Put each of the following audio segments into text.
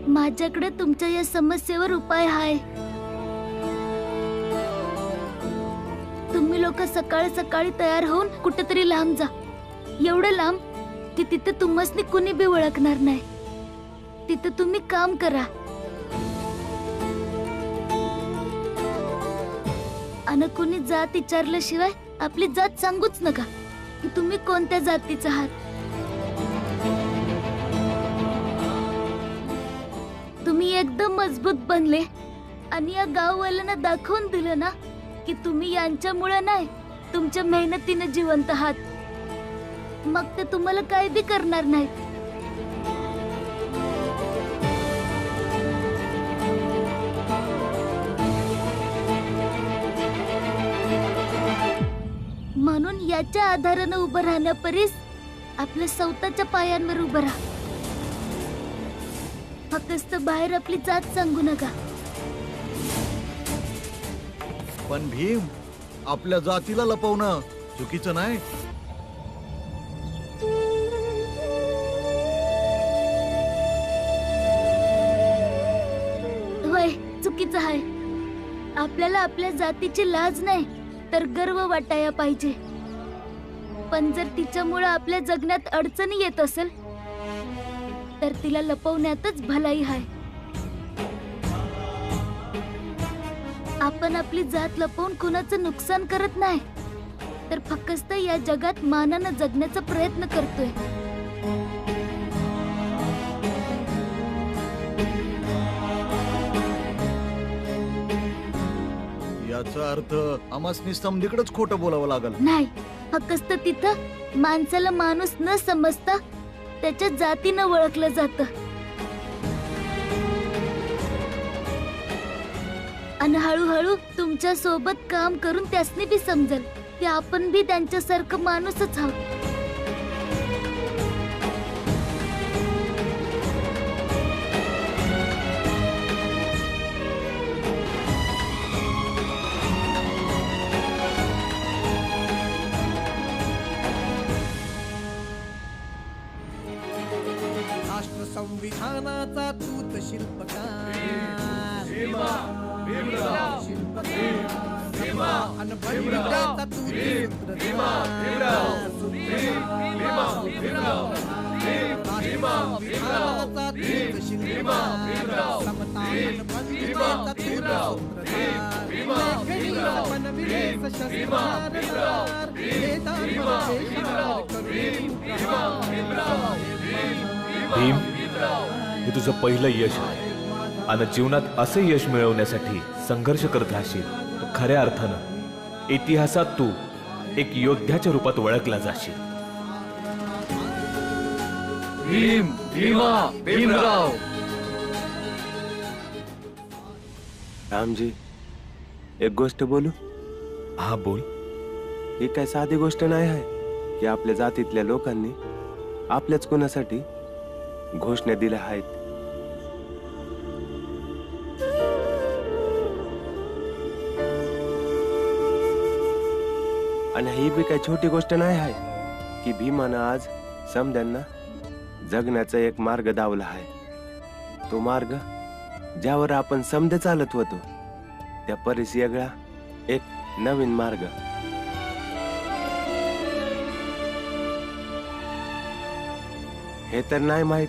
माझ्याकडे तुमच्या या समस्येवर उपाय आहे. तुम्ही लोक सकाळी सकाळी तयार होऊन कुठेतरी लांब जा. एवढं लांब की तिथे तुम्हासनी कुणी बी ओळखणार नाही. तिथे तुम्ही काम करा आणि कुणी जात विचारल्याशिवाय आपली जात सांगूच नका की तुम्ही कोणत्या जातीचा आहात. तुम्ही एकदम मजबूत बनले आणि या गाववाल्यांना दाखवून दिलं ना की तुम्ही यांच्यामुळे नाही, तुमच्या मेहनतीने जिवंत आहात. मग ते तुम्हाला काय बी करणार नाहीत. म्हणून याच्या आधारानं उभं राहण्यापरीस आपल्या स्वतःच्या पायांवर उभं राहा. फक्त बाहेर आपली जात सांगू नका. पण भीम, आपल्या जातीला लपवणं चुकीचं नाही. होय, चुकीचं आहे. आपल्याला आपल्या जातीची लाज नाही तर गर्व वाटाया पाहिजे. पण जर तिच्यामुळे आपल्या जगण्यात अडचणी येत असेल तर तिला लपवण्यातच भलाई आहे. आपण आपली जात लपवून कुणाचं नुकसान करत नाही तर फक्त या जगात मानानं जगण्याचा प्रयत्न करतोय. याचा अर्थ आम्हासनी समधीकडेच खोटं बोलावं लागल. नाही, फक्त तिथं माणसाला माणूस न समजता त्याच्या जातीनं ओळखलं जातं. आणि हळूहळू तुमच्या सोबत काम करून त्यासनी बी समजेल की आपण बी त्यांच्यासारखं माणूसच आहोत. राष्ट्र संविधानाचा दूत शिल्पकार अन बंदिवड्याचा दूत संविधानाचा दूत शिल्पकार समता अन बंदिवड्याचा दूत मनविलेस शस्त्रधार भीम, हे तुझं पहिलं यश आहे आणि जीवनात असे यश मिळवण्यासाठी संघर्ष करत राहशील तर खऱ्या अर्थानं इतिहासात तू एक योद्ध्याच्या रूपात ओळखला जाशील. भीम, भीमा, भीमराव. रामजी, एक गोष्ट बोलू? हा, बोल. ही काय साधी गोष्ट नाही आहे की आपल्या जातीतल्या लोकांनी आपल्याच कोणासाठी घोषणा दिल्या आहेत. आणि ही बी काही छोटी गोष्ट नाही आहे की भीमानं आज समद्यांना जगण्याचा एक मार्ग दावला आहे. तो मार्ग ज्यावर आपण समदे चालत होतो त्या परीस वेगळा एक नवीन मार्ग. हे तर नाही माहित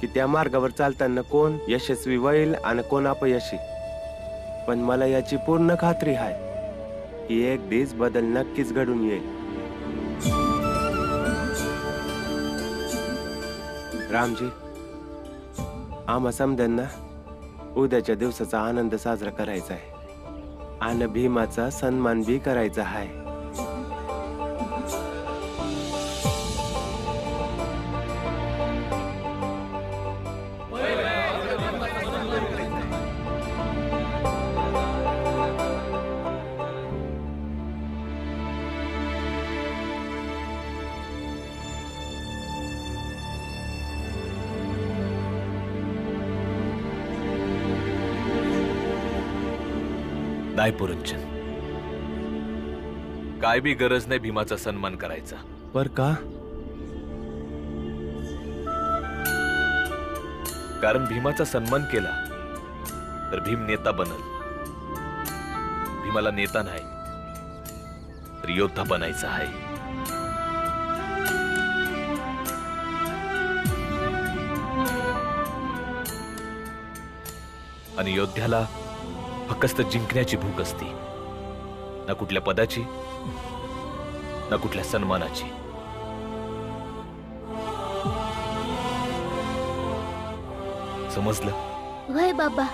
की त्या मार्गावर चालताना कोण यशस्वी होईल आणि कोण अपयशी, पण मला याची पूर्ण खात्री आहे की एक दिवस बदल नक्कीच घडून येईल. रामजी, आम्हा समद्यांना उद्याच्या दिवसाचा आनंद साजरा करायचा आहे आणि भीमाचा सन्मान बी करायचा आहे. दायपुरंजन, काय बी गरज नाही भीमाचा सन्मान करायचा. पर का? कारण भीमाचा सन्मान केला तर भीम नेता बनल. भीमाला नेता नाही तर योद्धा बनायचा आहे. आणि योद्ध्याला फक्त जिंकण्याची भूक असते, ना कुठल्या पदाची ना कुठल्या सन्मानाची. समजलं? वय बाबा.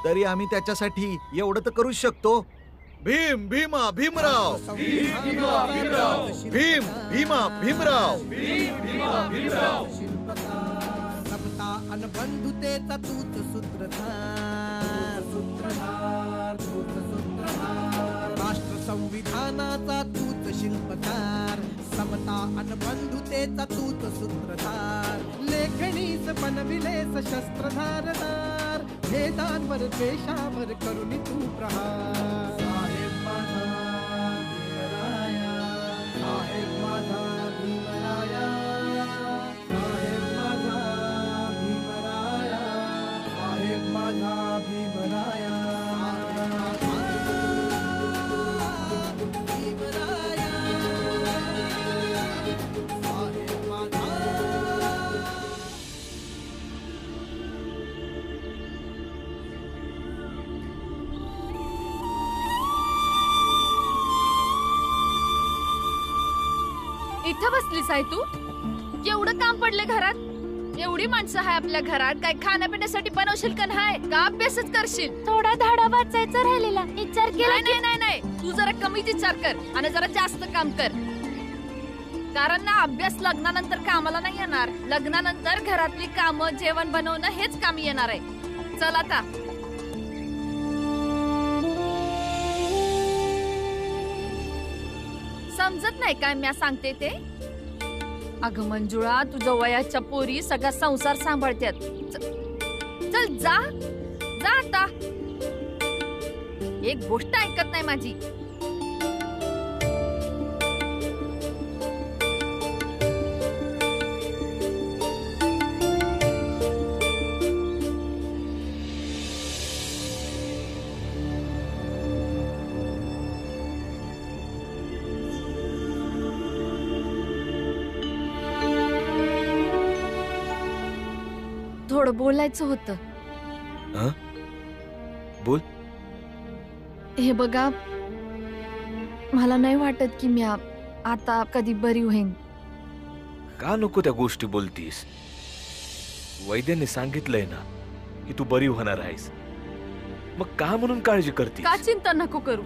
तरी आम्ही त्याच्यासाठी एवढं तर करूच शकतो. भीम भीमा भीमराव. भीम भीमा भीमराव. समता अन बंधुतेचा तूच सूत्रधार. राष्ट्र संविधानाचा तूच शिल्पकार. समता अन बंधुतेचा तूच सूत्रधार. लेखणीस बनविले सशस्त्रधारदार. भेदांवर द्वेषावर करुणी तू प्रहार. साहेब माझा भीमराया, साहेब माझा भीमराया, साहेब माझा भीमराया, साहेब माझा भीमराया. इथं बसलीस आहे तू? एवढं काम पडले घरात, एवढी माणसं आहे आपल्या घरात, काय खाण्यापिण्यासाठी बनवशील का नाही? का अभ्यासच करशील? थोडा धडा वाचायचा राहिलेला, विचार केला. नाही नाही नाही, तू जरा कमी विचार कर आणि जरा जास्त काम कर. कारण ना अभ्यास लग्नानंतर कामाला नाही येणार. लग्नानंतर घरातली कामं, जेवण बनवणं हेच कामी येणार आहे. चल आता. समजत नाही काय मी सांगते ते? अगं मंजुळा, तुझ्या वयाच्या पोरी सगळा संसार सांभाळतात. चल जा जा आता. एक गोष्ट ऐकत नाही माझी. थोडं बोलायचं होतं. हं? बोल. हे बघा, मला नाही वाटत की मी आता कधी बरी होईन. का नको त्या गोष्टी बोलतीस? वैद्यांनी सांगितलंय ना की तू बरी होणार आहेस. मग का म्हणून काळजी करतीस? का चिंता नको करू.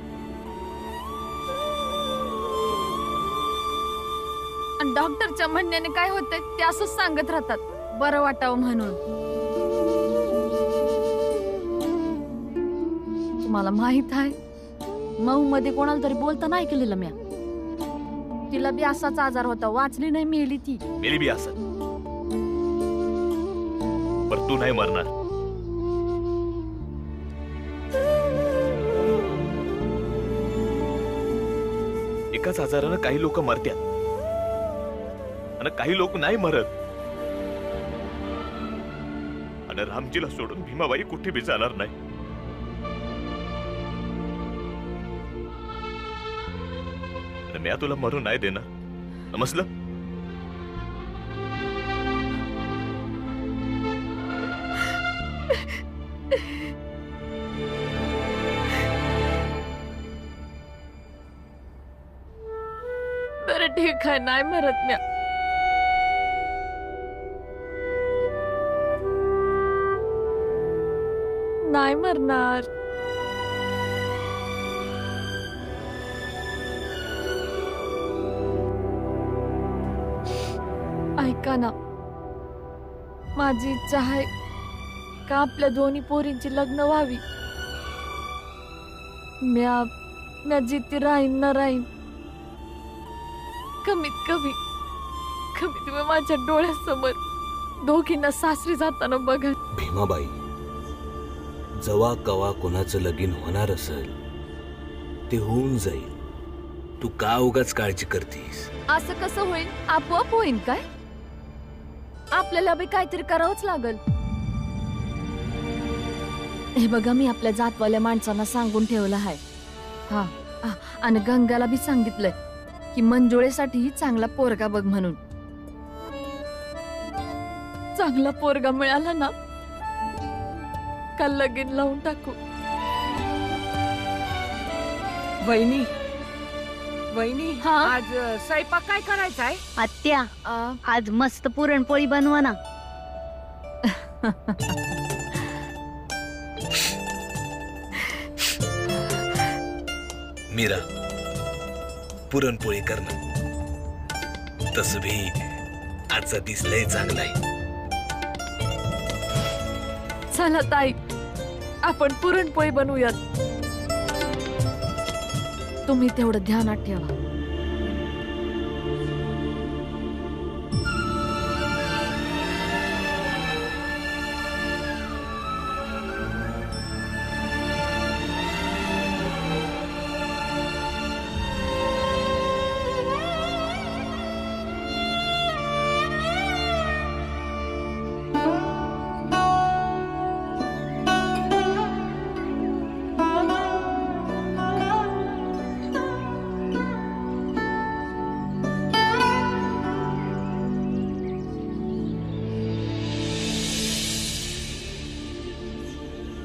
आणि डॉक्टरच्या म्हणण्याने काय होतंय ते असंच सांगत राहतात, बरं वाटावं म्हणून. तुम्हाला माहित आहे, मऊ मध्ये कोणाला तरी बोलता नाही केलेलं म्या. तिला बी असाच आजार होता, वाचली नाही, मेली ती. मेली बी असं, पण तू नाही मरणार. एकाच आजारानं काही लोक मरतात आणि काही लोक नाही मरत. आणि रामजीला सोडून भीमाबाई कुठे बी जाणार नाही. आणि मी तुला मरू नाही देणार, समजलं? बरं ठीक आहे, नाही मरत म्या. नाही मरणार. ऐका ना, माझी इच्छा आहे का आपल्या दोन्ही पोरींची लग्न व्हावी. म्या जिथे राहीन न राहीन, कमीत कमी तुम्ही माझ्या डोळ्यासमोर दोघींना सासरी जाताना बघा. भीमाबाई, जवा कवा कोणाचं लगीन होणार असेल ते होऊन जाईल. तू का उगाच काळजी करतीस? असं कसं होईल? आपोआप होईल काय? आपल्याला बी काहीतरी करावंच लागल. हे बघा, मी आपल्या जातवाल्या माणसांना सांगून ठेवलं आहे. हा, आणि गंगाला बी सांगितलंय की मंजुळेसाठी चांगला पोरगा बघ म्हणून. चांगला पोरगा मिळाला ना का लगीन लावून टाकू. वहिनी वहिनी, हा? आज स्वयंपाक काय करायचा आहे? आत्या, आज मस्त पुरणपोळी बनवा ना. मीरा, पुरणपोळी करणं तस भी आजचा दिस लय चांगला आहे. चला ताई, आपण पुरणपोळी बनवूयात. तुम्ही तेवढं ध्यानात ठेवा.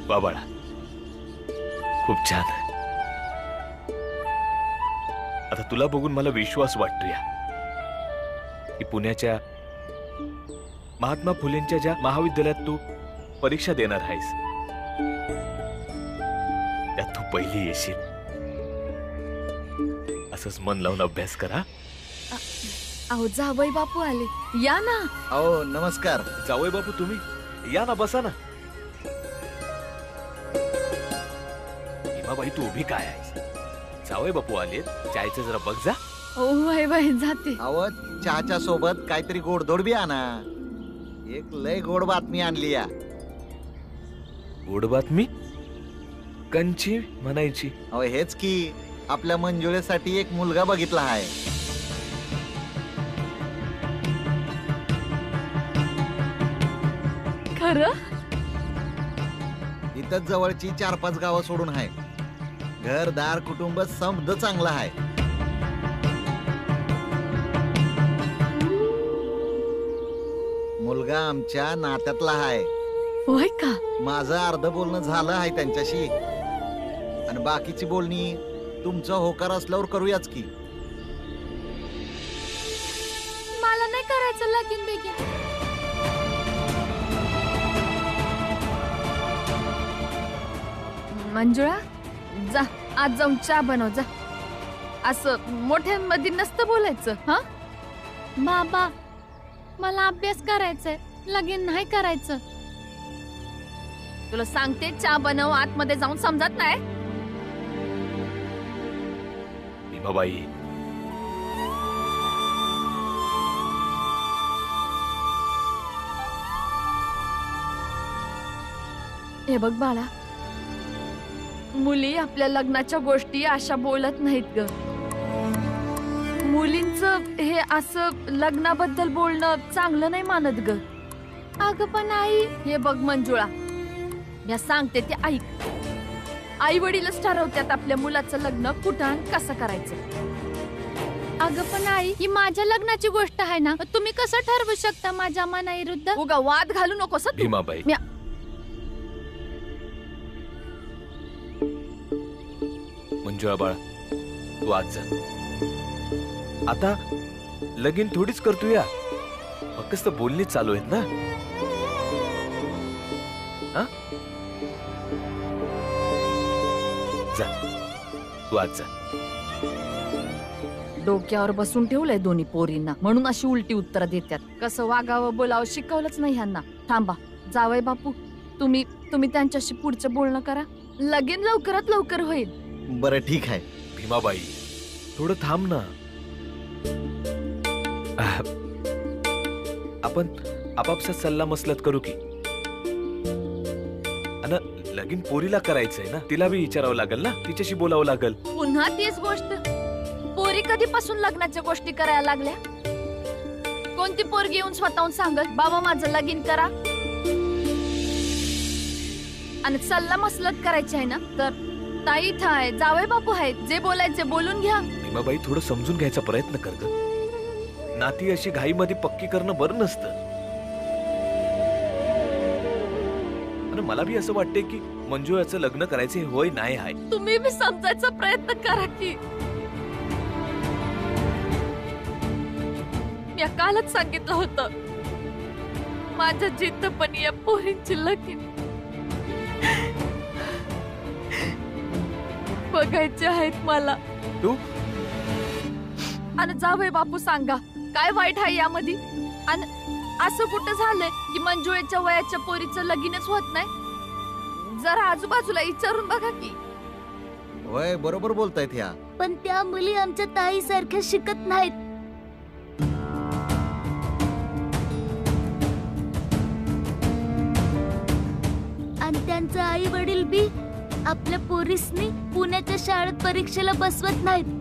बाबाळा, खूप छान. आता तुला बघून मला विश्वास वाटतो या की पुण्याच्या महात्मा फुलेंच्या ज्या महाविद्यालयात तू परीक्षा देणार आहेस त्यात तू पहिली येशील. असंच मन लावून अभ्यास करा. अहो, जावई बापू आले, या ना. अहो नमस्कार. जावई बापू, तुम्ही या ना, बसा ना. बाई, तू उभी काय आहेस? जावई बापू आले, चायचं जरा बघ जा. ओ बाई, जाते. अहो, चहाच्या सोबत काहीतरी गोडधोड बी आणा. एक लय गोड बातमी आणली या. गोड बातमी? कंची म्हणायची? अहो हेच की, आपल्या मंजुळेसाठी एक मुलगा बघितला आहे. खरं? इथं जवळची 4-5 गावं सोडून आहे. घरदार कुटुंब समद चांगलं आहे. मुलगा आमच्या नात्यातला आहे. होय का? माझं अर्ध बोलणं झालं आहे त्यांच्याशी, आणि बाकीची बोलणी तुमचं होकार असल्यावर करूयाच की. मला नाही करायचं लगीन बेगीन. मंजुळा, जा आज जाऊन चहा बनव जा. असं मोठ्यांमध्ये नसतं बोलायचं. हा बाबा, मला अभ्यास करायचाय, लगीन नाही करायचं. तुला सांगते, चहा बनव, आतमध्ये जाऊन. समजत नाही? भीमाबाई, हे बघ बाळा, मुली आपल्या लग्नाच्या गोष्टी अशा बोलत नाहीत ग. मुलींचं हे असं लग्नाबद्दल बोलणं चांगलं नाही मानत ग. अगं पण आई, हे बघ मंजुळा, मी सांगते ते ऐक. आई वडीलच ठरवतात आपल्या मुलाचं लग्न कुठं आणि कसं करायचं. अगं पण आई, ही माझ्या लग्नाची गोष्ट आहे ना, तुम्ही कसं ठरवू शकता माझ्या मनाविरुद्ध? उगा वाद घालू नकोस हं तू. भीमाबाई, मंजुळा बाळा, तू आज जा. आता लगीन थोडीच करतो या, फक्त बोलणी चालू आहेत ना. हा, जा, तू आज जा. डोक्यावर बसून ठेवलंय दोन्ही पोरींना, म्हणून अशी उलटी उत्तरं देतात. कसं वागावं बोलावं शिकवलंच नाही ह्यांना. थांबा जावई बापू, तुम्ही त्यांच्याशी पुढचं बोलणं करा. लगीन लवकरात लवकर होईल. बरं ठीक आहे. भीमाबाई, थोडं थांब ना. आपण आपापसात सल्ला मसलत करू की. आणि लगीन पोरीला करायचंय ना, तिला बी विचारावं लागेल ना, तिच्याशी बोलावं लागेल. पुन्हा तीच गोष्ट. पोरी कधीपासून लग्नाच्या गोष्टी करायला लागल्या? कोणती पोरगी येऊन स्वतःहून सांगत बाबा माझं लगीन करा? आणि सल्ला मसलत करायची आहे ना, तर ताई इथं आहे, जावई बापू आहेत, जे बोलायचे बोलून घ्या. भीमाबाई, थोडं समजून घ्यायचा प्रयत्न कर ग. नाती अशी घाईमध्ये पक्की करणं बरं नसतं. आणि मला बी असं वाटतंय की मंजू याचं लग्न करायचे होय नाही आहे. तुम्ही बी समजायचा प्रयत्न करा की. मी कालच सांगितलं होतं माझ्या जिद्द पण या पोरींची लगीन बघायचे आहेत मला. तू आणि जावई बापू सांगा काय वाईट आहे यामध्ये? आणि असं कुठं झालंय की मंजुळेच्या वयाच्या पोरीचं लगीनच होत नाही? जरा आजूबाजूला विचारून बघा की. होय, बरोबर बोलतायत ह्या. पण त्या मुली आमच्या ताई सारख्या शिकत नाहीत. आणि त्यांचे आई वडील बी आपल्या पोरीसनी पुण्याच्या शाळेत परीक्षेला बसवत नाहीत.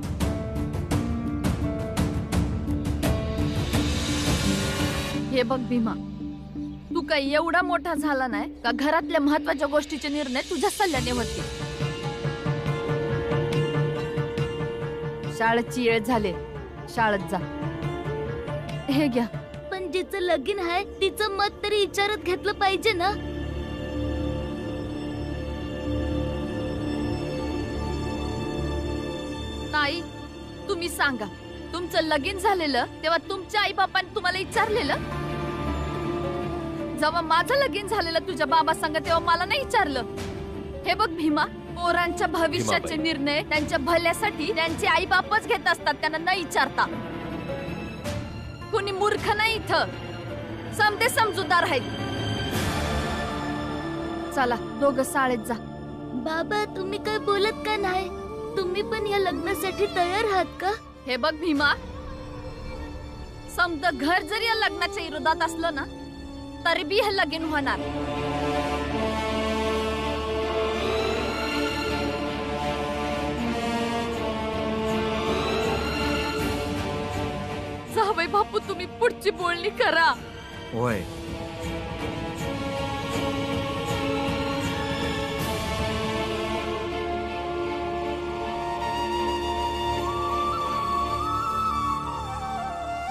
हे बघ भीमा, तू काही एवढा मोठा झाला नाही का घरातल्या महत्वाच्या गोष्टीचे निर्णय तुझ्या सल्ल्याने होते. शाळेची वेळ झाले, शाळेत जा. हे घ्या. पण जिचं लगीन आहे तिचं मत तरी विचारत घेतलं पाहिजे ना. ताई, तुम्ही सांगा, तुमचं लगीन झालेलं तेव्हा तुमच्या आई बापांनी तुम्हाला विचारलेलं? जेव्हा माझं लगीन झालेलं तुझ्या बाबा सांगा तेव्हा मला नाही विचारलं. हे बघ भीमा, पोरांच्या भविष्याचे निर्णय त्यांच्या भल्यासाठी त्यांचे आई बापच घेत असतात, त्यांना न विचारता. कुणी मूर्ख नाही इथं, समते समजूतदार आहेत. चला दोघं शाळेत जा. बाबा, तुम्ही काय बोलत का नाही? तुम्ही पण या लग्नासाठी तयार आहात का? हे बघ भीमा, समजा घर जरी या लग्नाच्या विरोधात असलं ना तरी बी हे लगीन होणार. जावई बापू, तुम्ही पुढची बोलणी करा. होय,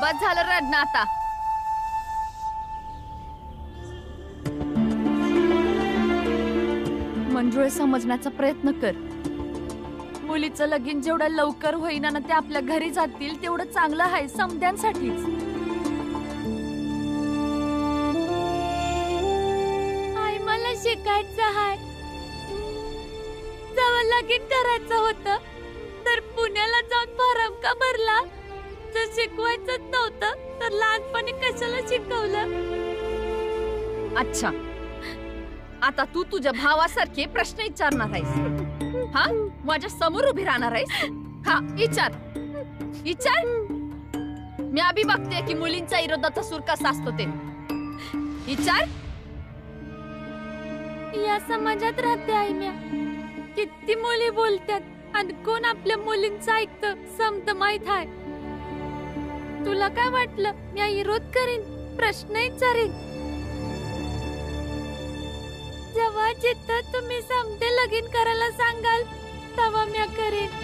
बस झालं रडणं आता. मंजुळे समजण्याचा प्रयत्न कर. मुलीचं लगीन जेवढं लवकर होईना ना ते आपल्या घरी जातील तेवढं चांगलं आहे समध्यांसाठीच. आई, मला शिकायचं आहे. जेव्हा लगीन करायचं होतं तर पुण्याला जाऊन फॉर्म का भरला? जर शिकवायचंच नव्हतं तर लहानपणी कशाला शिकवलं? अच्छा, आता तू तुझ्या भावासारखे प्रश्न विचारणार आहेस? हा, माझ्या समोर उभी राहणार आहेस? हा, विचार विचार. मी आधी बघते की मुलींच्या विरोधाचा सूर कसा असतो ते. विचार. या समाजात राहते आई म्या. किती मुली बोलतात आणि कोण आपल्या मुलींचं ऐकतं समत माहित आहे. तुला काय वाटलं मी विरोध करीन, प्रश्न विचारीन? जेव्हा जिथं तुम्ही समते लगीन करायला सांगाल तेव्हा मी करीन.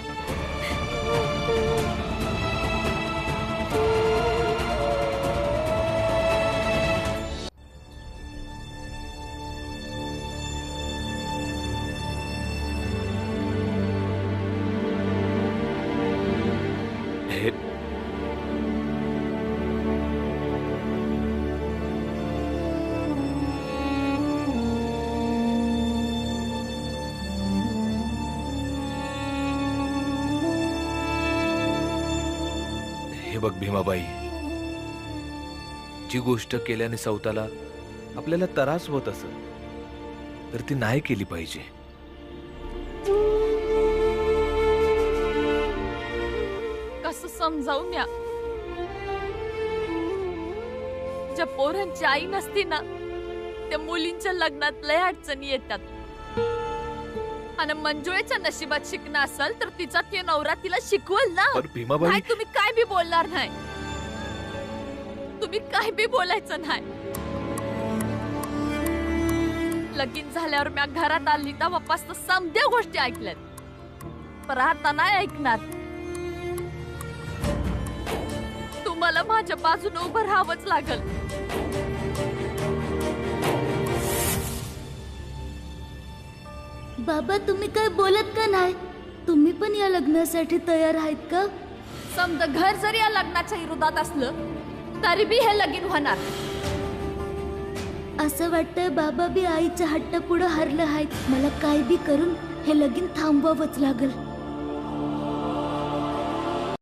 हे बघ भीमाबाई, जी गोष्ट केल्याने सौताला आपल्याला त्रास होत असेल तर ती नाही केली पाहिजे. कसं समजावू म्या? ज्या पोरांची आई नसती ना त्या मुलींच्या लग्नात लय अडचणी येतात. आणि मंजुळेच्या नशिबात शिकणं असेल तर तिचा ते नवरा तिला शिकवल ना. पण भीमाबाई नाही, तुम्ही काय बी बोलणार नाही. तुम्ही काय बी बोलायचं नाही. लगीन झाल्यावर मी घरात आली तेव्हापासून समध्या गोष्टी ऐकल्यात, पण आता नाही ऐकणार. तुम्हाला माझ्या बाजूने उभं राहावंच लागल. बाबा तुम्ही काय बोलत का नाही? तुम्ही पण या लग्नासाठी तयार आहेत का? समजा घर जरी या लग्नाच्या विरोधात असलं तरी बी हे लगीन होणार. असं वाटतंय बाबा बी आईच्या हट्टा पुढे हरलं आहेत. मला काय बी करून हे लगीन थांबवावंच लागल.